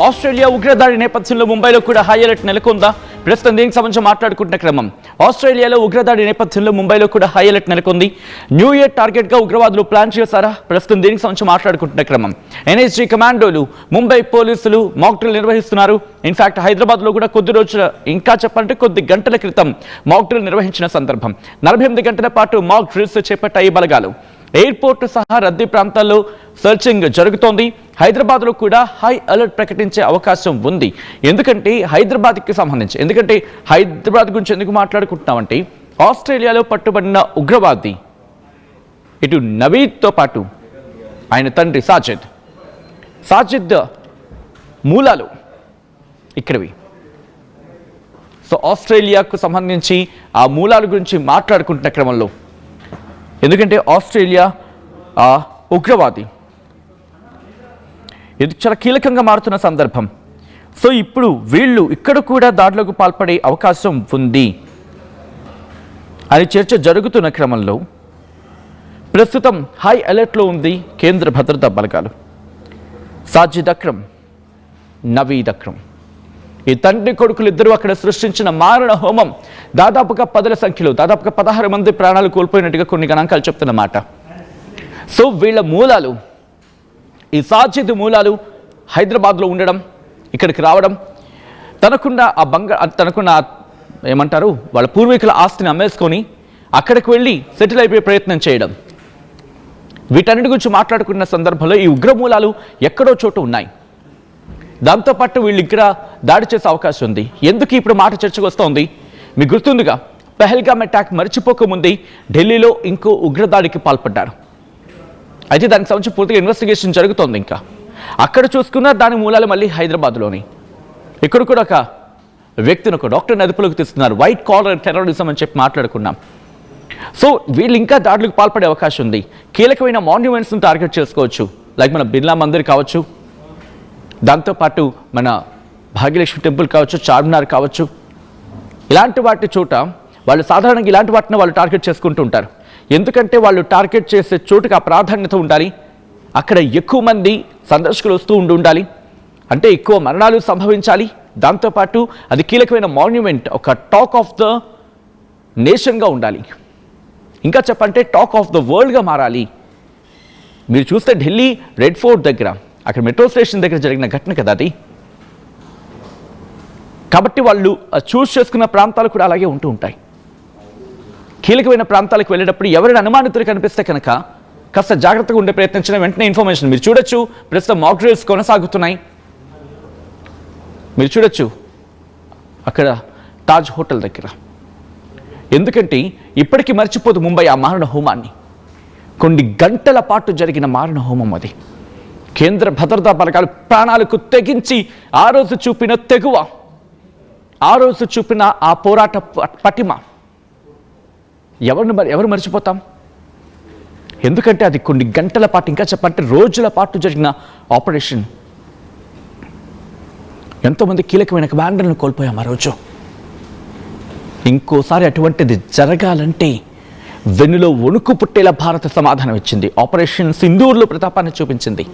Australia ఉగ్రదాడి నేపథ్యంలో ముంబైలో కూడా హై అలర్ట్ నెలకొందా? ప్రస్తుతం దీనికి సంబంధించి మాట్లాడుకుంటున్న క్రమం. ఆస్ట్రేలియాలో ఉగ్రదాడి నేపథ్యంలో ముంబైలో కూడా హై అలర్ట్ నెలకొంది. న్యూ ఇయర్ టార్గెట్ గా ఉగ్రవాదులు ప్లాన్ చేశారా? ప్రస్తుతం దీనికి సంబంధించి మాట్లాడుకుంటున్న క్రమం. ఎన్ఎస్జీ కమాండోలు, ముంబై పోలీసులు మాక్ డ్రిల్ నిర్వహిస్తున్నారు. ఇన్ఫాక్ట్ హైదరాబాద్ లో కూడా కొద్ది రోజుల, ఇంకా చెప్పాలంటే కొద్ది గంటల క్రితం మాక్ డ్రిల్ నిర్వహించిన సందర్భం. 48 గంటల పాటు మాక్ డ్రిల్స్ చేపట్టాయి బలగాలు. ఎయిర్పోర్ట్ సహా రద్దీ ప్రాంతాల్లో సర్చింగ్ జరుగుతోంది. హైదరాబాద్లో కూడా హై అలర్ట్ ప్రకటించే అవకాశం ఉంది. ఎందుకంటే హైదరాబాద్ గురించి ఎందుకు మాట్లాడుకుంటున్నామంటే, ఆస్ట్రేలియాలో పట్టుబడిన ఉగ్రవాది ఇటు నవీద్తో పాటు ఆయన తండ్రి సాజిద్ మూలాలు ఇక్కడివి. సో ఆస్ట్రేలియాకు సంబంధించి ఆ మూలాల గురించి మాట్లాడుకుంటున్న క్రమంలో, ఎందుకంటే ఆస్ట్రేలియా ఉగ్రవాది ఇది చాలా కీలకంగా మారుతున్న సందర్భం. సో ఇప్పుడు వీళ్ళు ఇక్కడ కూడా దాడులకు పాల్పడే అవకాశం ఉంది అని చర్చ జరుగుతున్న క్రమంలో ప్రస్తుతం హై అలర్ట్లో ఉంది కేంద్ర భద్రతా బలగాలు. సాజిద్ అక్రమ్, నవీద్ అక్రమ్, ఈ తండ్రి కొడుకులు ఇద్దరు అక్కడ సృష్టించిన మారణ హోమం దాదాపుగా 10ల సంఖ్యలో, దాదాపుగా 16 మంది ప్రాణాలు కోల్పోయినట్టుగా కొన్ని గణాంకాలు చెప్తున్నమాట. సో వీళ్ళ మూలాలు, ఈ సాజిద్ మూలాలు హైదరాబాద్లో ఉండడం, ఇక్కడికి రావడం, తనకున్న ఏమంటారు వాళ్ళ పూర్వీకుల ఆస్తిని అమ్మేసుకొని అక్కడికి వెళ్ళి సెటిల్ అయిపోయే ప్రయత్నం చేయడం, వీటన్నిటి గురించి మాట్లాడుకున్న సందర్భంలో ఈ ఉగ్రమూలాలు ఎక్కడో చోటు ఉన్నాయి. దాంతోపాటు వీళ్ళు ఇక్కడ దాడి చేసే అవకాశం ఉంది. ఎందుకు ఇప్పుడు మాట చర్చకు వస్తోంది? మీకు గుర్తుందిగా, పెహల్గామ్ అటాక్ మర్చిపోకముందే ఢిల్లీలో ఇంకో ఉగ్రదాడికి పాల్పడ్డారు. అయితే దానికి సంబంధించి పూర్తిగా ఇన్వెస్టిగేషన్ జరుగుతోంది. ఇంకా అక్కడ చూసుకున్న దాని మూలాలు మళ్ళీ హైదరాబాద్లోని. ఇక్కడ కూడా ఒక వ్యక్తిని, ఒక డాక్టర్ని అదుపులోకి తీస్తున్నారు. వైట్ కాలర్ టెర్రరిజం అని చెప్పి మాట్లాడుకున్నాం. సో వీళ్ళు ఇంకా దాడులకు పాల్పడే అవకాశం ఉంది. కీలకమైన మాన్యుమెంట్స్ని టార్గెట్ చేసుకోవచ్చు, లైక్ మన బిర్లా మందిర్ కావచ్చు, దాంతోపాటు మన భాగ్యలక్ష్మి టెంపుల్ కావచ్చు, చార్మినార్ కావచ్చు. ఇలాంటి వాటి చోట వాళ్ళు సాధారణంగా ఇలాంటి వాటిని వాళ్ళు టార్గెట్ చేసుకుంటూ ఉంటారు. ఎందుకంటే వాళ్ళు టార్గెట్ చేసే చోటుకి ఆ ప్రాధాన్యత ఉండాలి, అక్కడ ఎక్కువ మంది సందర్శకులు వస్తూ ఉండాలి, అంటే ఎక్కువ మరణాలు సంభవించాలి. దాంతోపాటు అది కీలకమైన మాన్యుమెంట్, ఒక టాక్ ఆఫ్ ద నేషన్గా ఉండాలి, ఇంకా చెప్పంటే టాక్ ఆఫ్ ద వరల్డ్గా మారాలి. మీరు చూస్తే ఢిల్లీ రెడ్ ఫోర్ట్ దగ్గర, అక్కడ మెట్రో స్టేషన్ దగ్గర జరిగిన ఘటన కదా అది. కాబట్టి వాళ్ళు చూస్ చేసుకున్న ప్రాంతాలు కూడా అలాగే ఉంటూ ఉంటాయి. కీలకమైన ప్రాంతాలకు వెళ్ళేటప్పుడు ఎవరైనా అనుమానితులు కనిపిస్తే కనుక కాస్త జాగ్రత్తగా ఉండే ప్రయత్నించిన వెంటనే ఇన్ఫర్మేషన్ మీరు చూడొచ్చు. ప్రస్తుతం మాక్ డ్రిల్స్ కొనసాగుతున్నాయి. మీరు చూడొచ్చు అక్కడ తాజ్ హోటల్ దగ్గర. ఎందుకంటే ఇప్పటికీ మర్చిపోదు ముంబై ఆ మారణ హోమాన్ని. కొన్ని గంటల పాటు జరిగిన మారణ హోమం అది. కేంద్ర భద్రతా బలగాలు ప్రాణాలకు తెగించి ఆ రోజు చూపిన తెగువ, ఆ రోజు చూపిన ఆ పోరాట పటిమ ఎవరు మర్చిపోతాం? ఎందుకంటే అది కొన్ని గంటల పాటు, ఇంకా చెప్పంటే రోజుల పాటు జరిగిన ఆపరేషన్. ఎంతోమంది కీలకమైన కమాండర్లను కోల్పోయాం ఆ రోజు. ఇంకోసారి అటువంటిది జరగాలంటే వెన్నులో వణుకు పుట్టేలా భారత సమాధానం ఇచ్చింది. ఆపరేషన్ సింధూర్లో ప్రతాపాన్ని చూపించింది.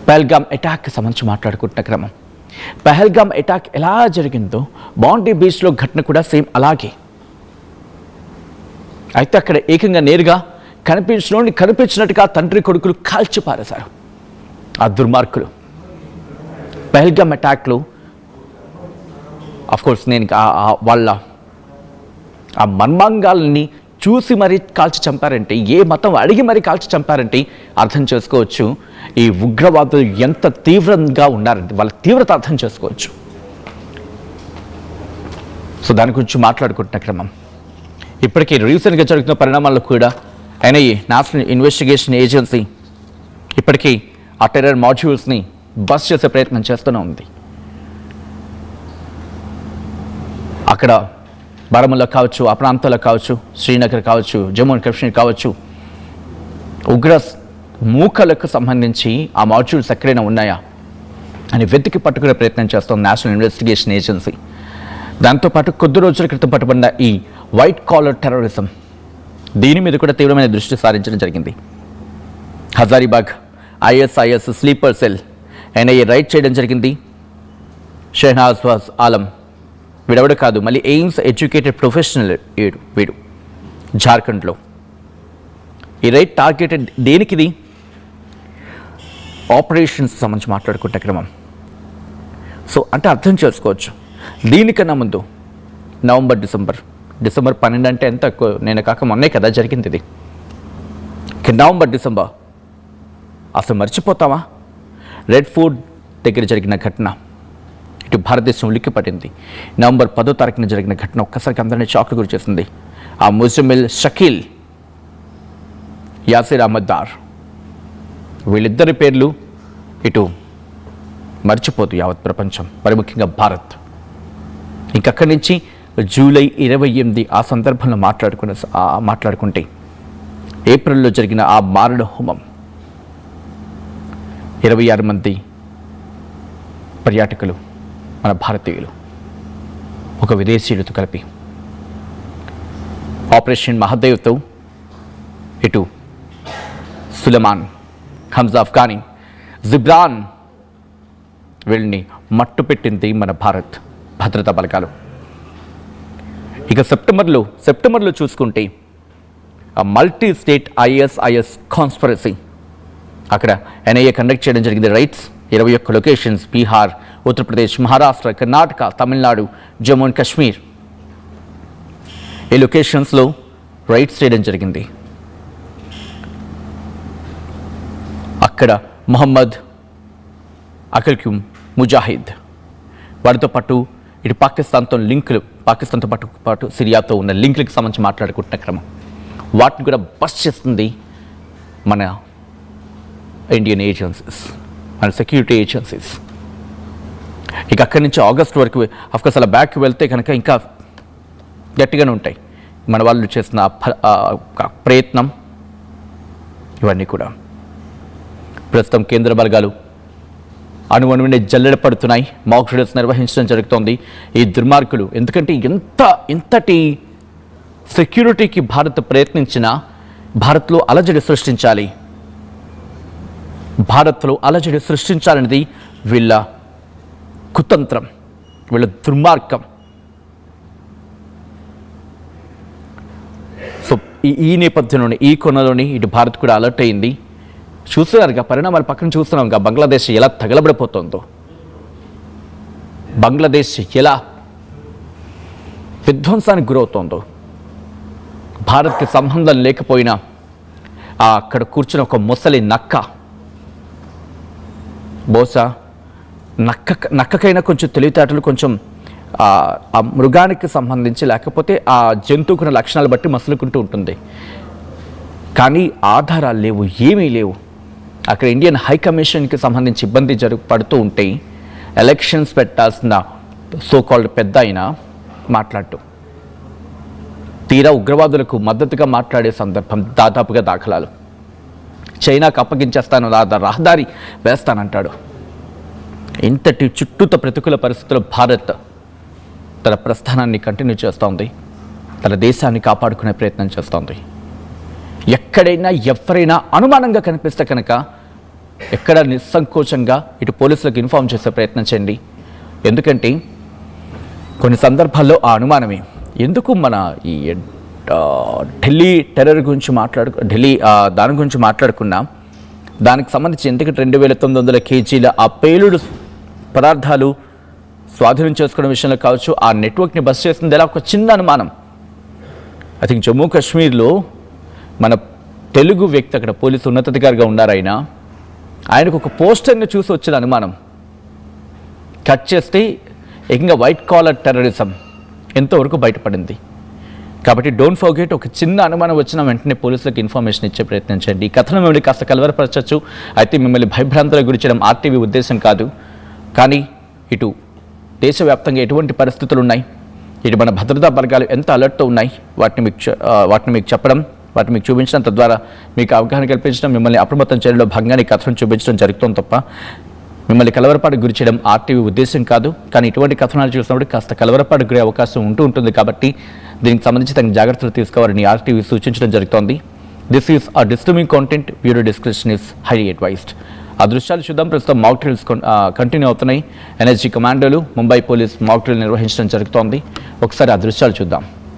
పెహల్గామ్ అటాక్ సంబంధించి మాట్లాడుకుంటున్న క్రమం, పెహల్గామ్ అటాక్ ఎలా జరిగిందో బాండీ బీచ్లో ఘటన కూడా సేమ్ అలాగే. అయితే అక్కడ ఏకంగా నేరుగా కనిపించినట్టుగా తండ్రి కొడుకులు కాల్చి పారేశారు ఆ దుర్మార్గులు. పెహల్గామ్ అటాక్లో అఫ్కోర్స్ నేను వాళ్ళ ఆ మర్మాంగాల్ని చూసి మరీ కాల్చి చంపారంటే, ఏ మతం అడిగి మరీ కాల్చి చంపారంటే అర్థం చేసుకోవచ్చు ఈ ఉగ్రవాదులు ఎంత తీవ్రంగా ఉన్నారంటే, వాళ్ళ తీవ్రత అర్థం చేసుకోవచ్చు. సో దాని గురించి మాట్లాడుకుంటున్న క్రమం, ఇప్పటికీ రీసెంట్గా జరుగుతున్న పరిణామాల్లో కూడా ఎన్ఐఏ, నేషనల్ ఇన్వెస్టిగేషన్ ఏజెన్సీ ఇప్పటికీ ఆ టెర్రర్ మాడ్యూల్స్ని బస్ చేసే ప్రయత్నం చేస్తూనే ఉంది. అక్కడ బారాముల్లా కావచ్చు, ఆ ప్రాంతాల్లో కావచ్చు, శ్రీనగర్ కావచ్చు, జమ్మూ అండ్ కాశ్మీర్ కావచ్చు, ఉగ్ర మూకలకు సంబంధించి ఆ మాడ్యూల్స్ ఎక్కడైనా ఉన్నాయా అని వెతికి పట్టుకునే ప్రయత్నం చేస్తోంది నేషనల్ ఇన్వెస్టిగేషన్ ఏజెన్సీ. దాంతోపాటు కొద్ది రోజుల క్రితం పట్టుబడిన ఈ వైట్ కాలర్ టెర్రరిజం, దీని మీద కూడా తీవ్రమైన దృష్టి సారించడం జరిగింది. Hazaribagh ISIS sleeper cell NIA raid చేయడం జరిగింది. షెహనాజ్ ఆలం వీడెవడు కాదు, మళ్ళీ ఎయిమ్స్ ఎడ్యుకేటెడ్ ప్రొఫెషనల్ వీడు జార్ఖండ్లో. ఈ రైడ్ టార్గెటెడ్ దేనికిది? ఆపరేషన్స్ సంబంధించి మాట్లాడుకుంటే క్రమం. సో అంటే అర్థం చేసుకోవచ్చు. దీనికన్నా ముందు డిసెంబర్ 12 అంటే ఎంత నేను కాక మొన్నే కదా జరిగింది ఇది. డిసెంబర్ అసలు మర్చిపోతావా? రెడ్ ఫోర్ట్ దగ్గర జరిగిన ఘటన ఇటు భారతదేశం ఉలిక్కి పడింది. నవంబర్ 10 జరిగిన ఘటన ఒక్కసారికి అందరినీ షాక్కి గురి చేసింది. ఆ ముజమిల్ షకీల్, యాసిర్ అహ్మద్ దార్, వీళ్ళిద్దరి పేర్లు ఇటు మర్చిపోతూ యావత్ ప్రపంచం, మరి ముఖ్యంగా భారత్. ఇంకక్కడి నుంచి జూలై 28 ఆ సందర్భంలో మాట్లాడుకుంటే ఏప్రిల్లో జరిగిన ఆ మారణ హోమం, 26 మంది పర్యాటకులు మన భారతీయులు ఒక విదేశీయులతో కలిపి ఆపరేషన్ మహాదేవ్తో ఇటు సులేమాన్, హంజా అఫ్ఘానీ, జిబ్రాన్ వీళ్ళని మట్టు పెట్టింది మన భారత్ భద్రతా బలగాలు. ఇక సెప్టెంబర్లో చూసుకుంటే ఆ మల్టీ స్టేట్ ISIS కాన్స్పిరసీ అక్కడ ఎన్ఐఏ కండక్ట్ చేయడం జరిగింది. Rights 21 locations, Bihar, Uttar Pradesh, Maharashtra, Karnataka, Tamil Nadu, Jammu and Kashmir. ఈ లొకేషన్స్లో రైట్స్ చేయడం జరిగింది. అక్కడ మొహమ్మద్ అఖిల్ ముజాహిద్ వారితో పాటు ఇటు పాకిస్తాన్తో పాటు సిరియాతో ఉన్న లింకులకు సంబంధించి మాట్లాడుకుంటున్న క్రమం, వాటిని కూడా బస్ చేస్తుంది మన ఇండియన్ ఏజెన్సీస్, మన సెక్యూరిటీ ఏజెన్సీస్. ఇక అక్కడి నుంచి ఆగస్టు వరకు అఫ్కోర్స్ అలా బ్యాక్ వెళ్తే కనుక ఇంకా గట్టిగానే ఉంటాయి మన వాళ్ళు చేసిన ప్రయత్నం. ఇవన్నీ కూడా ప్రస్తుతం కేంద్ర బలగాలు అణువణువునే జల్లెడ పడుతున్నాయి. మాక్ డ్రిల్స్ నిర్వహించడం జరుగుతోంది. ఈ దుర్మార్గులు ఎందుకంటే ఇంతటి సెక్యూరిటీకి భారత్ ప్రయత్నించినా భారత్లో అలజడి సృష్టించాలనేది వీళ్ళ కుతంత్రం, వీళ్ళ దుర్మార్గం. సో ఈ నేపథ్యంలోనే, ఈ కొనలోని ఇటు భారత్ కూడా అలర్ట్ అయింది. చూస్తున్నారుగా పరిణామాలు పక్కన చూస్తున్నాంగా, బంగ్లాదేశ్ ఎలా తగలబడిపోతుందో, బంగ్లాదేశ్ ఎలా విధ్వంసానికి గురవుతోందో. భారత్కి సంబంధం లేకపోయినా అక్కడ కూర్చున్న ఒక ముసలి నక్క, బహుశా నక్కకైనా కొంచెం తెలివితేటలు, కొంచెం ఆ మృగానికి సంబంధించి లేకపోతే ఆ జంతువుకున్న లక్షణాలు బట్టి మసులుకుంటూ ఉంటుంది. కానీ ఆధారాలు లేవు, ఏమీ లేవు. అక్కడ ఇండియన్ హై కమిషన్కి సంబంధించి ఇబ్బంది పడుతూ ఉంటే ఎలక్షన్స్ పెట్టాల్సిన సోకాల్డ్ పెద్ద అయినా మాట్లాడుతూ తీరా ఉగ్రవాదులకు మద్దతుగా మాట్లాడే సందర్భం దాదాపుగా దాఖలాలు. చైనాకు అప్పగించేస్తాను, రహదారి వేస్తానంటాడు. ఇంతటి చుట్టూత ప్రతికూల పరిస్థితుల్లో భారత్ తన ప్రస్థానాన్ని కంటిన్యూ చేస్తోంది, తన దేశాన్ని కాపాడుకునే ప్రయత్నం చేస్తోంది. ఎక్కడైనా ఎవరైనా అనుమానంగా కనిపిస్తే కనుక ఎక్కడ నిస్సంకోచంగా ఇటు పోలీసులకు ఇన్ఫార్మ్ చేసే ప్రయత్నం చేయండి. ఎందుకంటే కొన్ని సందర్భాల్లో ఆ అనుమానమే ఎందుకు మన ఈ ఢిల్లీ టెర్రర్ గురించి దాని గురించి మాట్లాడుకున్నా, దానికి సంబంధించి ఎందుకంటే 2900 కేజీల ఆ పేలుడు పదార్థాలు స్వాధీనం చేసుకోవడం విషయంలో కావచ్చు, ఆ నెట్వర్క్ని బస్ చేసింది ఎలా ఒక చిన్న అనుమానం. ఐ థింక్ జమ్మూ కాశ్మీర్లో మన తెలుగు వ్యక్తి అక్కడ పోలీసు ఉన్నతాధికారిగా ఉన్నారు. ఆయనకు ఒక పోస్టర్ని చూసి వచ్చిన అనుమానం కట్ చేస్తే ఏకంగా వైట్ కాలర్ టెర్రరిజం ఎంతవరకు బయటపడింది. కాబట్టి డోంట్ ఫర్గెట్, ఒక చిన్న అనుమానం వచ్చిన వెంటనే పోలీసులకు ఇన్ఫర్మేషన్ ఇచ్చే ప్రయత్నం చేయండి. ఈ కథను మిమ్మల్ని కాస్త కలవరపరచచ్చు, అయితే మిమ్మల్ని భయభ్రాంతులకు గురి చేయడం RTV ఉద్దేశం కాదు. కానీ ఇటు దేశవ్యాప్తంగా ఎటువంటి పరిస్థితులు ఉన్నాయి, ఇటు మన భద్రతా బలగాలు ఎంత అలర్ట్తో ఉన్నాయి, వాటిని మీకు చెప్పడం, వాటిని మీకు చూపించడం, తద్వారా మీకు అవగాహన కల్పించడం, మిమ్మల్ని అప్రమత్తం చేయడంలో భాగంగా ఈ కథను చూపించడం జరుగుతుంది తప్ప మిమ్మల్ని కలవరపాటు గురి చేయడం RTV ఉద్దేశం కాదు. కానీ ఇటువంటి కథనాలు చూసినప్పుడు కాస్త కలవరపాటు గురే అవకాశం ఉంటుంది. కాబట్టి దీనికి సంబంధించి తగిన జాగ్రత్తలు తీసుకోవాలని RTV సూచించడం జరుగుతోంది. This is a disturbing content. Viewer description is highly advised. ఆ దృశ్యాలు చూద్దాం. ప్రస్తుతం మాక్ డ్రిల్స్ కంటిన్యూ అవుతున్నాయి. ఎన్ఎస్జీ కమాండోలు, ముంబై పోలీస్ మాక్ డ్రిల్ నిర్వహించడం జరుగుతోంది. ఒకసారి ఆ దృశ్యాలు చూద్దాం.